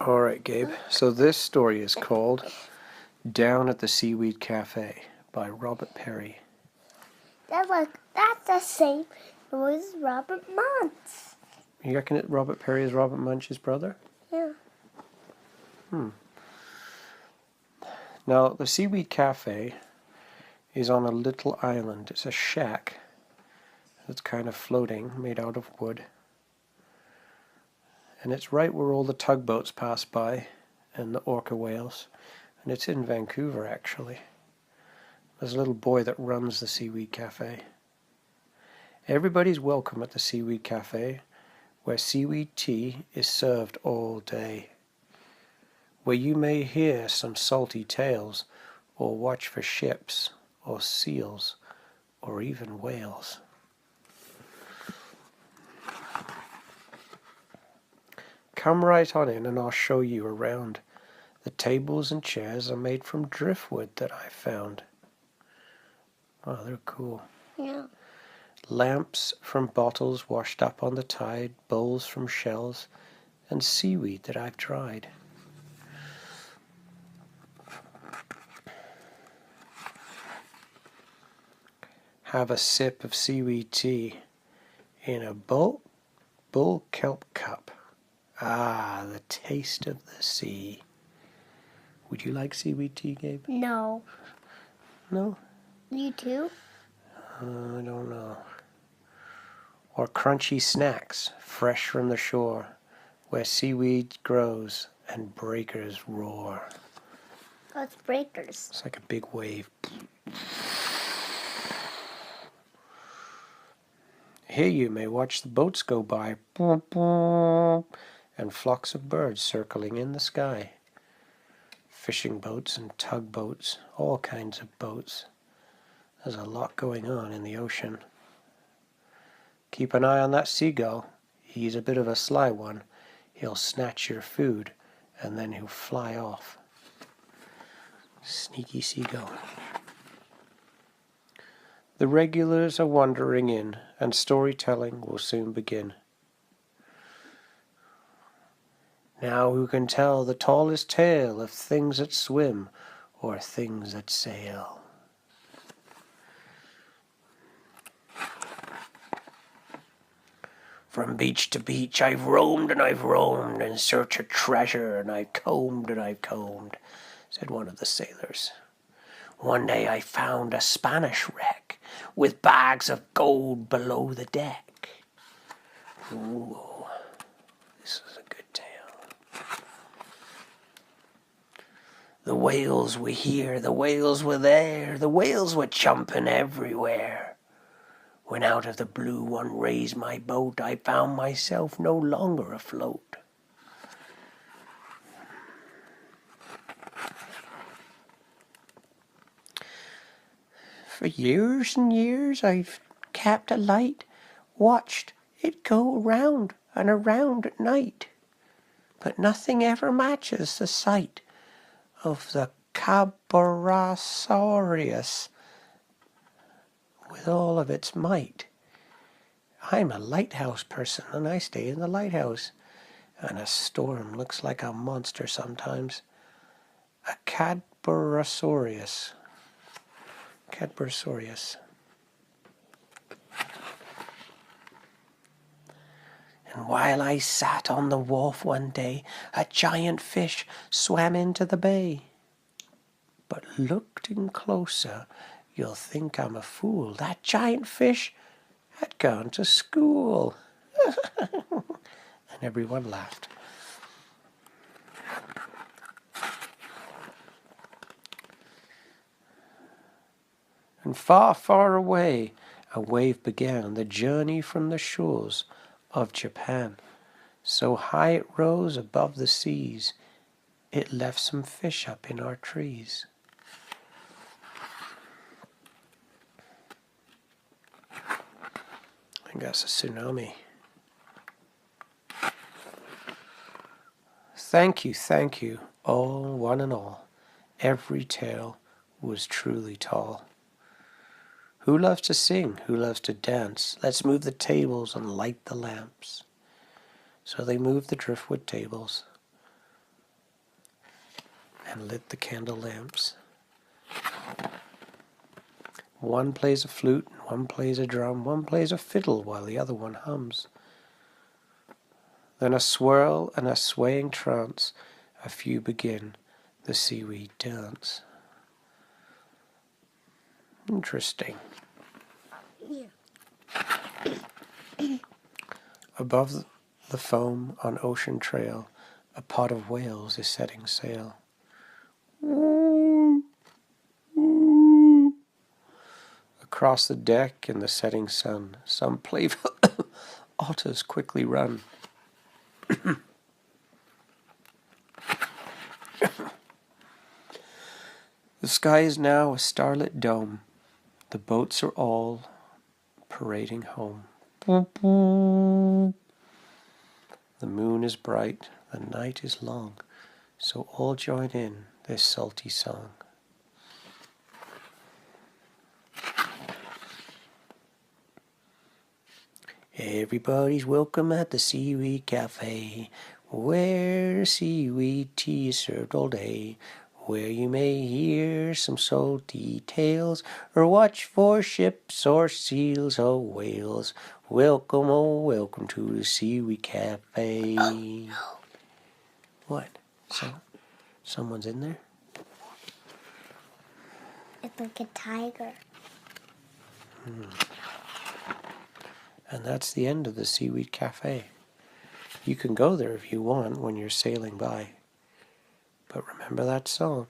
Alright, Gabe. So this story is called Down at the Seaweed Cafe by Robert Perry. That's the same as Robert Munch. You reckon it Robert Perry is Robert Munch's brother? Yeah. Now, the Seaweed Cafe is on a little island. It's a shack that's kind of floating, made out of wood. And it's right where all the tugboats pass by and the orca whales. And it's in Vancouver, actually. There's a little boy that runs the Seaweed Cafe. Everybody's welcome at the Seaweed Cafe, where seaweed tea is served all day, where you may hear some salty tales or watch for ships or seals or even whales. Come right on in and I'll show you around. The tables and chairs are made from driftwood that I found. Oh, they're cool. Yeah. Lamps from bottles washed up on the tide, bowls from shells, and seaweed that I've dried. Have a sip of seaweed tea in a bull kelp cup. Ah, the taste of the sea. Would you like seaweed tea, Gabe? No. No? You too? I don't know. Or crunchy snacks, fresh from the shore, where seaweed grows and breakers roar. What's breakers? It's like a big wave. Here you may watch the boats go by, and flocks of birds circling in the sky. Fishing boats and tugboats, all kinds of boats. There's a lot going on in the ocean. Keep an eye on that seagull. He's a bit of a sly one. He'll snatch your food, and then he'll fly off. Sneaky seagull. The regulars are wandering in, and storytelling will soon begin. Now who can tell the tallest tale of things that swim or things that sail? From beach to beach I've roamed and I've roamed in search of treasure, and I've combed and I've combed, said one of the sailors. One day I found a Spanish wreck with bags of gold below the deck. Ooh, this is a good tale. The whales were here, the whales were there, the whales were jumping everywhere. When out of the blue one raised my boat, I found myself no longer afloat. For years and years I've kept a light, watched it go around and around at night, but nothing ever matches the sight of the Cabarasaurus with all of its might. I'm a lighthouse person and I stay in the lighthouse, and a storm looks like a monster sometimes. A Cadborosaurus. And while I sat on the wharf one day, a giant fish swam into the bay. But looked in closer, you'll think I'm a fool. That giant fish had gone to school. And everyone laughed. And far, far away, a wave began the journey from the shores of Japan. So high it rose above the seas, it left some fish up in our trees. I think that's a tsunami. Thank you, all, one and all. Every tale was truly tall. Who loves to sing? Who loves to dance? Let's move the tables and light the lamps. So they moved the driftwood tables, and lit the candle lamps. One plays a flute, one plays a drum, one plays a fiddle while the other one hums. Then a swirl and a swaying trance, a few begin the seaweed dance. Interesting. Yeah. Above the foam on ocean trail, a pod of whales is setting sail. Across the deck in the setting sun, some playful otters quickly run. The sky is now a starlit dome. The boats are all parading home. The moon is bright, the night is long, so all join in this salty song. Everybody's welcome at the Seaweed Cafe, where seaweed tea is served all day, where you may hear some salty tales, or watch for ships or seals or whales. Welcome, oh welcome to the Seaweed Cafe. Oh, no. What? Someone's in there? It's like a tiger. And that's the end of the Seaweed Cafe. You can go there if you want when you're sailing by. But remember that song.